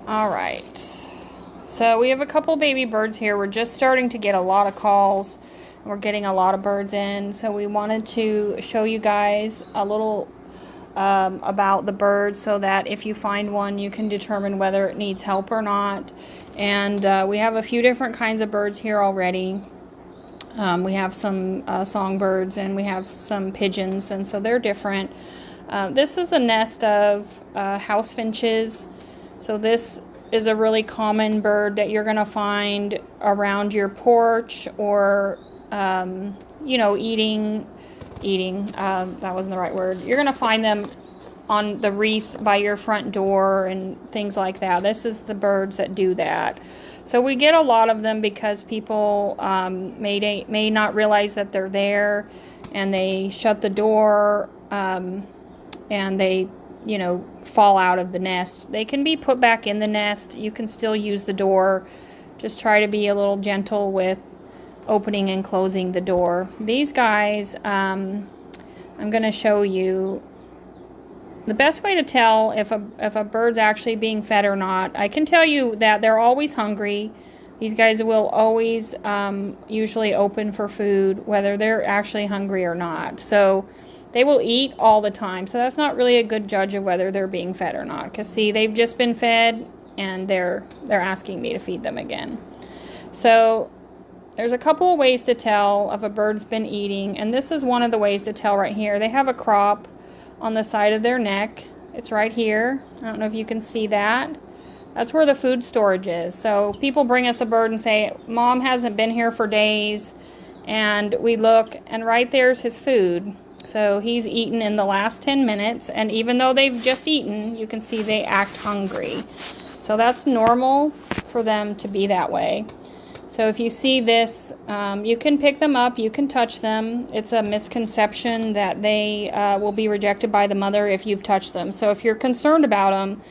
All right. So we have a couple baby birds here. We're just starting to get a lot of calls. We're getting a lot of birds in. So we wanted to show you guys a little about the birds so that if you find one, you can determine whether it needs help or not. And we have a few different kinds of birds here already. We have some songbirds and we have some pigeons, and so they're different. This is a nest of house finches. So this is a really common bird that you're going to find around your porch or, you know, eating, that wasn't the right word. You're going to find them on the wreath by your front door and things like that. This is the birds that do that. So we get a lot of them because people may not realize that they're there, and they shut the door and they, you know, fall out of the nest. They can be put back in the nest. You can still use the door. Just try to be a little gentle with opening and closing the door. These guys, I'm going to show you the best way to tell if a bird's actually being fed or not. I can tell you that they're always hungry. These guys will always usually open for food, whether they're actually hungry or not. So they will eat all the time. So that's not really a good judge of whether they're being fed or not. Because see, they've just been fed and they're asking me to feed them again. So there's a couple of ways to tell if a bird's been eating, and this is one of the ways to tell right here. They have a crop on the side of their neck. It's right here. I don't know if you can see that. That's where the food storage is. So people bring us a bird and say, Mom hasn't been here for days, and we look, and right there's his food. So he's eaten in the last 10 minutes, and even though they've just eaten, you can see they act hungry. So that's normal for them to be that way. So if you see this, you can pick them up, you can touch them. It's a misconception that they will be rejected by the mother if you've touched them. So if you're concerned about them,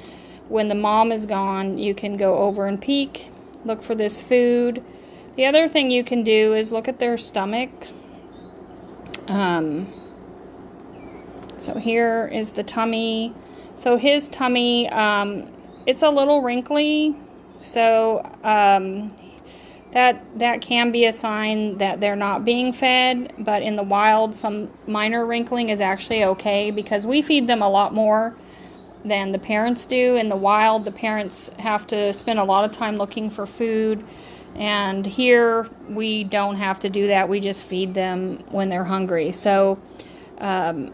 when the mom is gone, you can go over and peek, look for this food. The other thing you can do is look at their stomach. So here is the tummy. So his tummy, it's a little wrinkly. So that can be a sign that they're not being fed, but in the wild, some minor wrinkling is actually okay because we feed them a lot more than the parents do. In the wild, the parents have to spend a lot of time looking for food, and here we don't have to do that. We just feed them when they're hungry. So I'm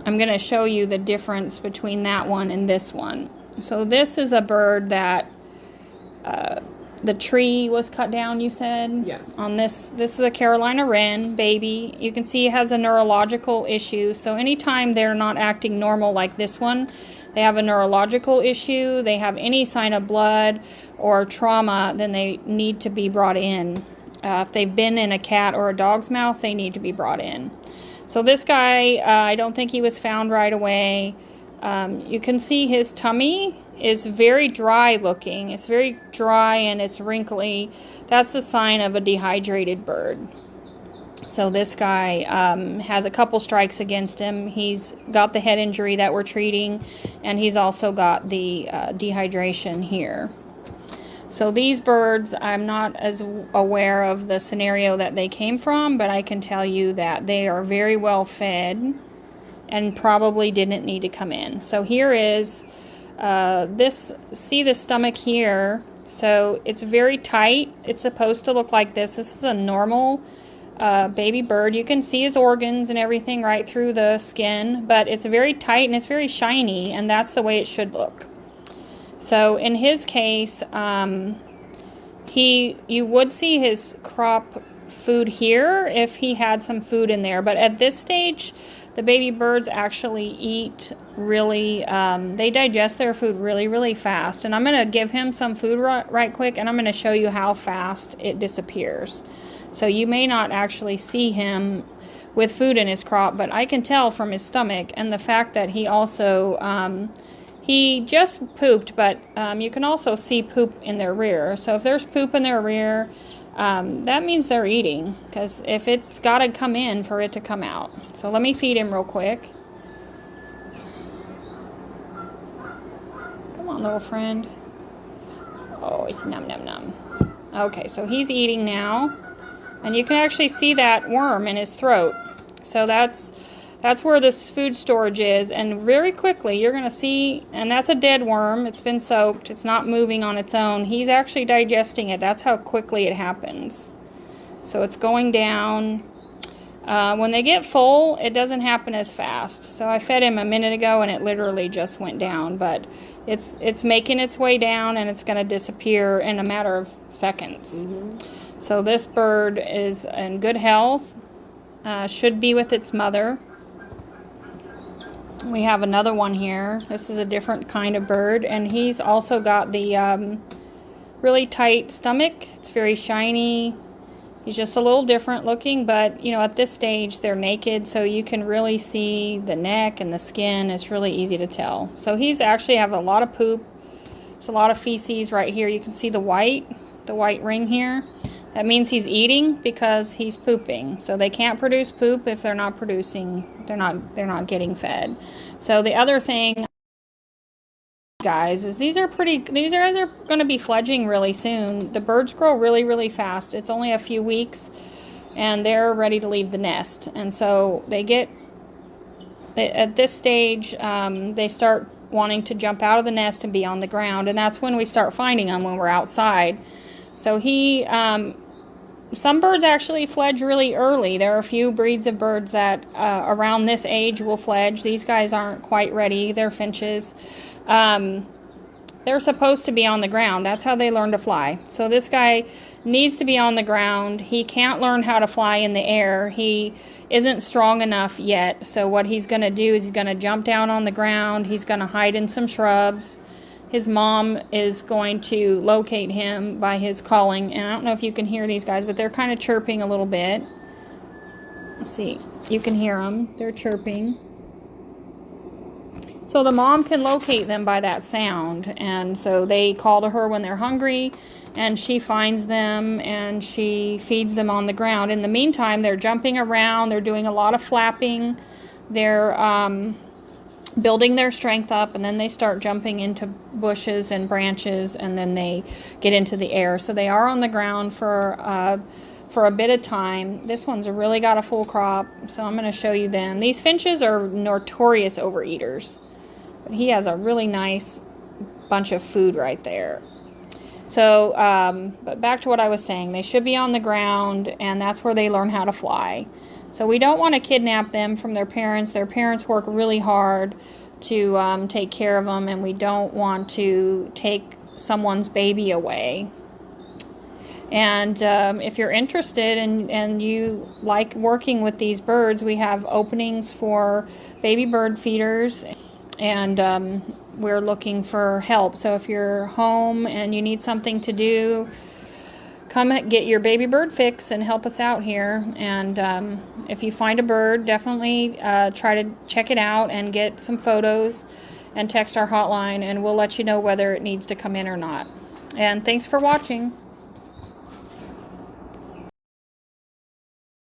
going to show you the difference between that one and this one. So this is a bird that the tree was cut down, you said? Yes. On this is a Carolina wren baby. You can see it has a neurological issue. So anytime they're not acting normal like this one, they have a neurological issue, they have any sign of blood or trauma, then they need to be brought in. If they've been in a cat or a dog's mouth, they need to be brought in. So this guy, I don't think he was found right away. You can see his tummy is very dry looking. It's very dry and it's wrinkly. That's the sign of a dehydrated bird. So this guy has a couple strikes against him. He's got the head injury that we're treating, and he's also got the dehydration here. So these birds, I'm not as aware of the scenario that they came from, but I can tell you that they are very well fed and probably didn't need to come in. So here is see the stomach here. So it's very tight. It's supposed to look like this. This is a normal baby bird. You can see his organs and everything right through the skin, but it's very tight and it's very shiny, and that's the way it should look. So in his case, you would see his crop food here if he had some food in there, but at this stage, the baby birds actually eat really, they digest their food really, really fast. And I'm going to give him some food right quick, and I'm going to show you how fast it disappears. So you may not actually see him with food in his crop, but I can tell from his stomach and the fact that he also, he just pooped, but you can also see poop in their rear. So if there's poop in their rear, that means they're eating, because if it's got to come in for it to come out. So let me feed him real quick. Come Come on, little friend. Oh, he's num num num. Okay, so he's eating now. And you can actually see that worm in his throat. So that's where this food storage is. And very quickly you're going to see, and that's a dead worm. It's been soaked. It's not moving on its own. He's actually digesting it. That's how quickly it happens. So it's going down. When they get full, it doesn't happen as fast. So I fed him a minute ago and it literally just went down. But it's making its way down and it's going to disappear in a matter of seconds. Mm-hmm. So this bird is in good health, should be with its mother. We have another one here. This is a different kind of bird, and he's also got the really tight stomach. It's very shiny. He's just a little different looking, but you know, at this stage they're naked, so you can really see the neck and the skin. It's really easy to tell. So he's actually have a lot of poop. There's a lot of feces right here. You can see the white ring here. That means he's eating because he's pooping. So they can't produce poop if they're not producing, they're not getting fed. So the other thing, guys, is these guys are going to be fledging really soon. The birds grow really, really fast. It's only a few weeks and they're ready to leave the nest. And so at this stage, they start wanting to jump out of the nest and be on the ground. And that's when we start finding them, when we're outside. So some birds actually fledge really early. There are a few breeds of birds that around this age will fledge. These guys aren't quite ready. They're finches. They're supposed to be on the ground. That's how they learn to fly. So this guy needs to be on the ground. He can't learn how to fly in the air. He isn't strong enough yet. So what he's going to do is he's going to jump down on the ground. He's going to hide in some shrubs. His mom is going to locate him by his calling. And I don't know if you can hear these guys, but they're kind of chirping a little bit. Let's see. You can hear them. They're chirping. So the mom can locate them by that sound. And so they call to her when they're hungry. And she finds them and she feeds them on the ground. In the meantime, they're jumping around. They're doing a lot of flapping. They're building their strength up, and then they start jumping into bushes and branches, and then they get into the air. So they are on the ground for a bit of time. This one's really got a full crop, so I'm going to show you then. These finches are notorious overeaters, but he has a really nice bunch of food right there. So, but back to what I was saying, they should be on the ground, and that's where they learn how to fly. So we don't want to kidnap them from their parents. Their parents work really hard to take care of them, and we don't want to take someone's baby away. And if you're interested and you like working with these birds, we have openings for baby bird feeders, and we're looking for help. So if you're home and you need something to do, come get your baby bird fix and help us out here. And if you find a bird, definitely try to check it out and get some photos and text our hotline, and we'll let you know whether it needs to come in or not. And thanks for watching.